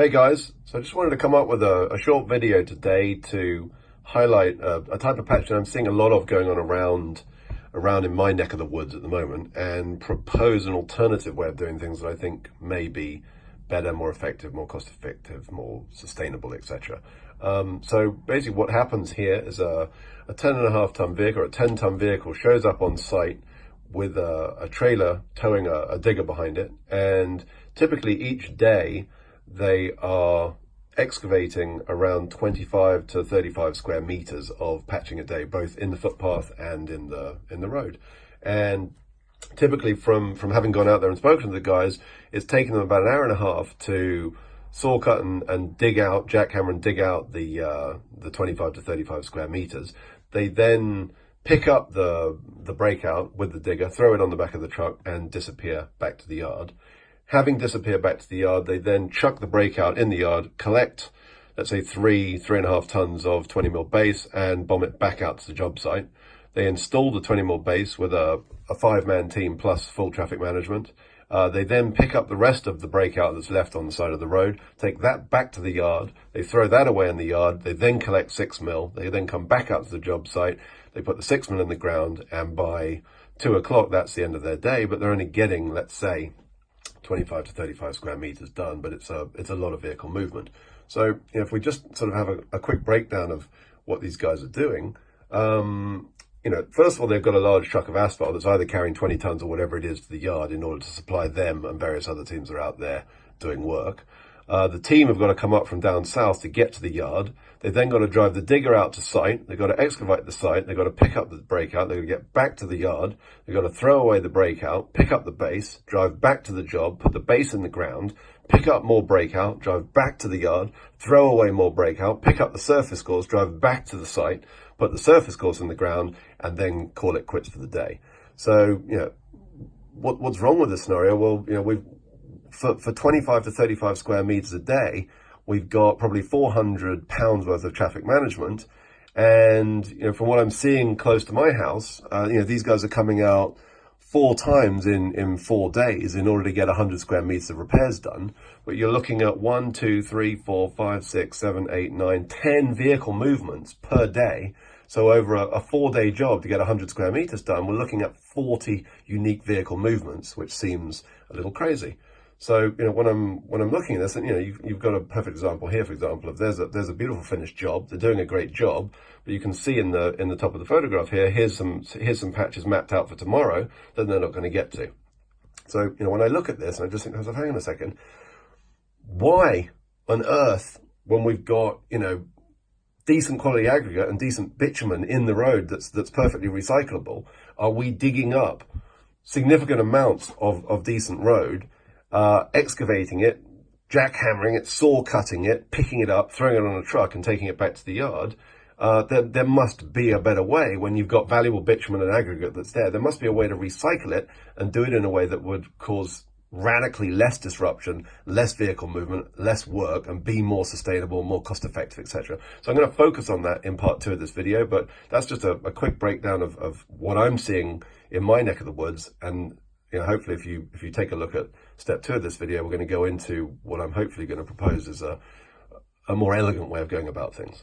Hey guys, so I just wanted to come up with a short video today to highlight a type of patch that I'm seeing a lot of going on around in my neck of the woods at the moment, and propose an alternative way of doing things that I think may be better, more effective, more cost effective, more sustainable, etc. So basically what happens here is a 10.5 ton vehicle or a 10-ton vehicle shows up on site with a trailer towing a digger behind it, and typically each day they are excavating around 25 to 35 square meters of patching a day, both in the footpath and in the road. And typically from having gone out there and spoken to the guys, it's taken them about an hour and a half to saw cut and dig out, jackhammer and dig out the 25 to 35 square meters. They then pick up the breakout with the digger, throw it on the back of the truck and disappear back to the yard. Having disappeared back to the yard, they then chuck the breakout in the yard, collect, let's say 3.5 tons of 20 mil base and bomb it back out to the job site. They install the 20 mil base with a 5-man team plus full traffic management. They then pick up the rest of the breakout that's left on the side of the road, take that back to the yard. They throw that away in the yard. They then collect 6 mil. They then come back out to the job site. They put the 6 mil in the ground, and by 2 o'clock, that's the end of their day, but they're only getting, let's say, 25 to 35 square meters done, but it's a lot of vehicle movement. So if we just sort of have a quick breakdown of what these guys are doing, first of all, they've got a large truck of asphalt that's either carrying 20 tons or whatever it is to the yard in order to supply them and various other teams that are out there doing work. The team have got to come up from down south to get to the yard. They've then got to drive the digger out to site. They've got to excavate the site. They've got to pick up the breakout. They've got to get back to the yard. They've got to throw away the breakout, pick up the base, drive back to the job, put the base in the ground, pick up more breakout, drive back to the yard, throw away more breakout, pick up the surface course, drive back to the site, put the surface course in the ground, and then call it quits for the day. So, what's wrong with this scenario? Well, for 25 to 35 square meters a day, we've got probably 400 pounds worth of traffic management. And, from what I'm seeing close to my house, these guys are coming out 4 times in 4 days in order to get 100 square meters of repairs done. But you're looking at 1, 2, 3, 4, 5, 6, 7, 8, 9, 10 vehicle movements per day. So over a 4-day job to get 100 square meters done, we're looking at 40 unique vehicle movements, which seems a little crazy. So, when I'm looking at this, and you've got a perfect example here. For example, if there's a beautiful finished job, they're doing a great job, but you can see in the top of the photograph here, here's some patches mapped out for tomorrow that they're not going to get to. So, when I look at this, and I just think, hang on a second, why on earth, when we've got decent quality aggregate and decent bitumen in the road that's perfectly recyclable, are we digging up significant amounts of decent road, excavating it, jackhammering it, saw cutting it, picking it up, throwing it on a truck and taking it back to the yard? There must be a better way. When you've got valuable bitumen and aggregate that's there must be a way to recycle it and do it in a way that would cause radically less disruption, less vehicle movement, less work, and be more sustainable, more cost effective, etc. So I'm going to focus on that in part 2 of this video, but that's just a quick breakdown of what I'm seeing in my neck of the woods. And hopefully if you take a look at step 2 of this video, we're going to go into what I'm hopefully going to propose as a more elegant way of going about things.